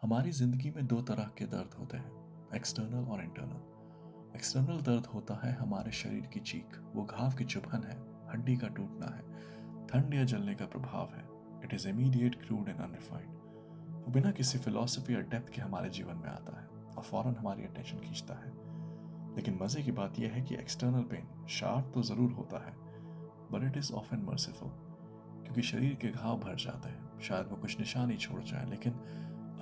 हमारी ज़िंदगी में दो तरह के दर्द होते हैं, एक्सटर्नल और इंटरनल। एक्सटर्नल दर्द होता है हमारे शरीर की चीख, वो घाव की चुभन है, हड्डी का टूटना है, ठंड या जलने का प्रभाव है। It is immediate, crude and unrefined. वो बिना किसी फिलॉसफी या डेप्थ के हमारे जीवन में आता है और फौरन हमारी अटेंशन खींचता है। लेकिन मज़े की बात यह है कि एक्सटर्नल पेन शार्प तो ज़रूर होता है, but it is often merciful, क्योंकि शरीर के घाव भर जाते हैं। शायद वो कुछ निशान ही छोड़ जाए, लेकिन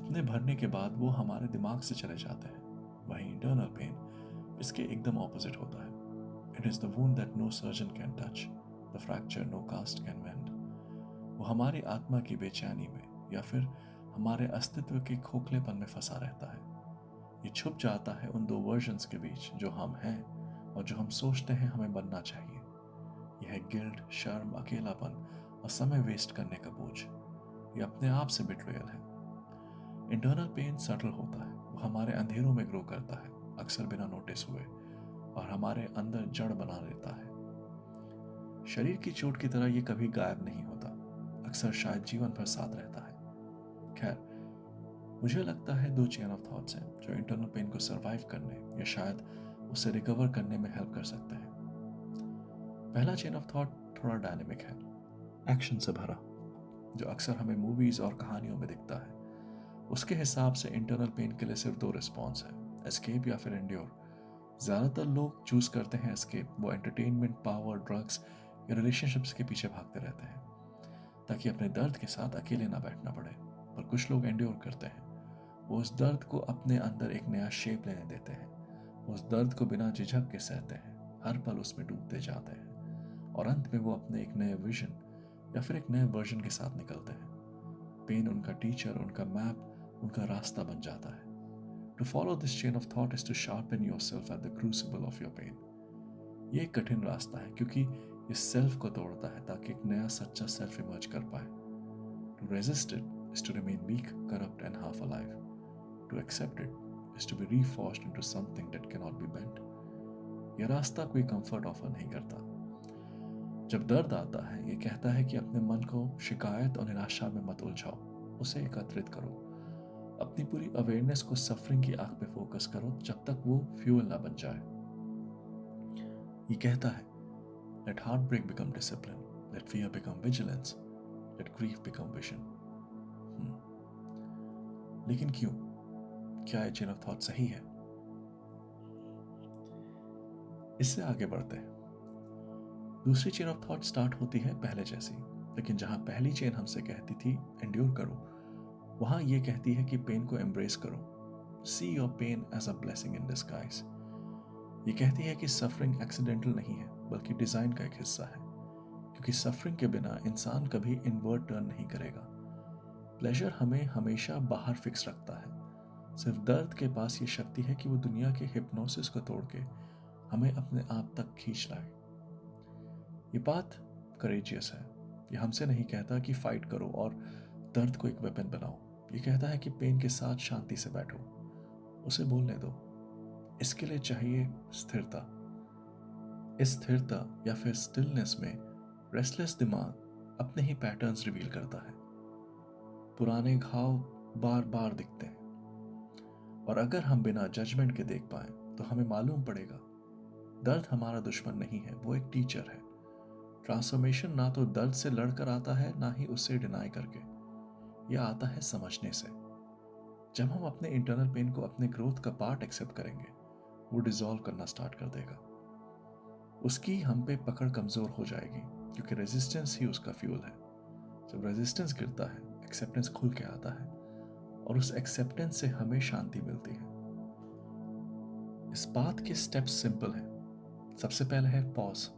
अपने भरने के बाद वो हमारे दिमाग से चले जाते हैं। वहीं इंटरनल पेन इसके एकदम ऑपोजिट होता है। It is the wound that no surgeon can touch, the fracture no cast can mend. वो हमारी आत्मा की बेचैनी में या फिर हमारे अस्तित्व के खोखलेपन में फंसा रहता है। ये छुप जाता है उन दो वर्जन्स के बीच, जो हम हैं और जो हम सोचते हैं हमें बनना चाहिए। यह है गिल्ट, शर्म, अकेलापन और समय वेस्ट करने का बोझ। ये अपने आप से बिट्रेयल है। इंटरनल पेन सटल होता है, वो हमारे अंधेरों में ग्रो करता है, अक्सर बिना नोटिस हुए, और हमारे अंदर जड़ बना लेता है। शरीर की चोट की तरह ये कभी गायब नहीं होता, अक्सर शायद जीवन भर साथ रहता है। खैर, मुझे लगता है दो चेन ऑफ थॉट्स हैं जो इंटरनल पेन को सरवाइव करने या शायद उसे रिकवर करने में हेल्प कर सकते हैं। पहला चेन ऑफ थॉट थोड़ा डायनेमिक है, एक्शन से भरा, जो अक्सर हमें मूवीज और कहानियों में दिखता है। उसके हिसाब से इंटरनल पेन के लिए सिर्फ दो रिस्पॉन्स है, एस्केप या फिर एंड्योर। ज़्यादातर लोग चूज करते हैं एस्केप। वो एंटरटेनमेंट, पावर, ड्रग्स या रिलेशनशिप्स के पीछे भागते रहते हैं ताकि अपने दर्द के साथ अकेले ना बैठना पड़े। पर कुछ लोग एंड्योर करते हैं। वो उस दर्द को अपने अंदर एक नया शेप लेने देते हैं। वो उस दर्द को बिना झिझक के सहते हैं, हर पल उसमें डूबते जाते हैं, और अंत में वो अपने एक नए विजन या फिर एक नए वर्जन के साथ निकलते हैं। पेन उनका टीचर, उनका मैप, उनका रास्ता बन जाता है। To follow this chain of thought is to sharpen yourself at the crucible of your pain. ये एक कठिन रास्ता है क्योंकि ये सेल्फ को तोड़ता है ताकि एक नया सच्चा सेल्फ इमर्ज कर पाए। To resist it is to remain weak, corrupt and half alive. To accept it is to be reforged into something that cannot be bent. ये रास्ता कोई कंफर्ट ऑफर नहीं करता। जब दर्द आता है, ये कहता है कि अपने मन को शिकायत और निराशा में मत उलझाओ, उसे एकत्रित करो। अपनी पूरी अवेयरनेस को सफरिंग की आंख पे फोकस करो जब तक वो फ्यूल ना बन जाए। ये कहता है, let heart break become discipline, let fear become vigilance, let grief become vision. लेकिन क्यों? क्या ये चेन ऑफ थॉट सही है? इससे आगे बढ़ते हैं। दूसरी चेन ऑफ थॉट स्टार्ट होती है पहले जैसी, लेकिन जहां पहली चेन हमसे कहती थी एंड्योर करो, वहां ये कहती है कि पेन को एम्ब्रेस करो। See your pain as a blessing in disguise. ये कहती है कि सफरिंग एक्सीडेंटल नहीं है, बल्कि डिजाइन का एक हिस्सा है, क्योंकि सफरिंग के बिना इंसान कभी इनवर्ट टर्न नहीं करेगा। प्लेजर हमें हमेशा बाहर फिक्स रखता है। सिर्फ दर्द के पास ये शक्ति है कि वो दुनिया के हिप्नोसिस को तोड़ के हमें अपने आप तक खींच लाए। ये बात करेजियस है। ये हमसे नहीं कहता कि फाइट करो और दर्द को एक वेपन बनाओ। ये कहता है कि पेन के साथ शांति से बैठो, उसे बोलने दो। इसके लिए चाहिए स्थिरता। इस स्थिरता या फिर स्टिलनेस में रेस्टलेस दिमाग अपने ही पैटर्न्स रिवील करता है। पुराने घाव बार बार दिखते हैं, और अगर हम बिना जजमेंट के देख पाए तो हमें मालूम पड़ेगा दर्द हमारा दुश्मन नहीं है, वो एक टीचर है। ट्रांसफॉर्मेशन ना तो दर्द से लड़कर आता है, ना ही उससे डिनाई करके। यह आता है समझने से। जब हम अपने इंटरनल पेन को अपने ग्रोथ का पार्ट एक्सेप्ट करेंगे, वो डिसॉल्व करना स्टार्ट कर देगा। उसकी हम पे पकड़ कमजोर हो जाएगी, क्योंकि रेजिस्टेंस ही उसका फ्यूल है। जब रेजिस्टेंस गिरता है, एक्सेप्टेंस खुल के आता है, और उस एक्सेप्टेंस से हमें शांति मिलती है। इस बात के स्टेप्स सिंपल हैं। सबसे पहले है पॉज,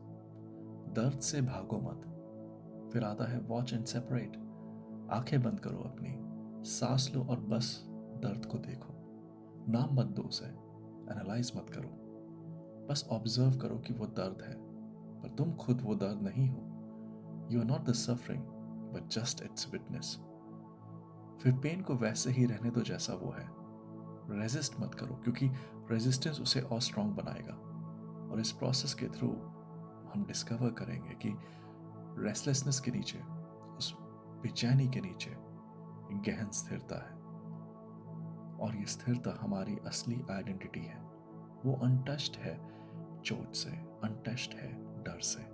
दर्द से भागो मत। फिर आता है वॉच एंड सेपरेट, आंखें बंद करो अपनी, सांस लो और बस दर्द को देखो। नाम मत दो उसे, एनालाइज मत करो, बस ऑब्जर्व करो कि वो दर्द है, पर तुम खुद वो दर्द नहीं हो। You are not the suffering, but just its witness. फिर पेन को वैसे ही रहने दो जैसा वो है। रेजिस्ट मत करो, क्योंकि रेजिस्टेंस उसे और स्ट्रांग बनाएगा। और इस प्रोसेस के थ्रू हम डिस्कवर करेंगे कि रेस्टलेसनेस के नीचे, उस बेचैनी के नीचे एक गहन स्थिरता है। और ये स्थिरता हमारी असली आइडेंटिटी है। वो अनटच्ड है चोट से, अनटच्ड है डर से।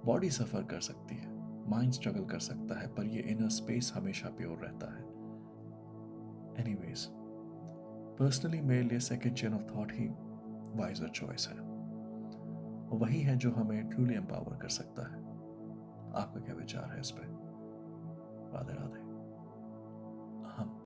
बॉडी सफर कर सकती है, माइंड स्ट्रगल कर सकता है, पर ये इनर स्पेस हमेशा प्योर रहता है। एनीवेज, पर्सनली मेरे लिए सेकंड चेन ऑफ थॉट ही वाइजर चॉइस है। वही है जो हमें ट्रूली एम्पावर कर सकता है। आपका क्या विचार है इस पे? राधे राधे। हम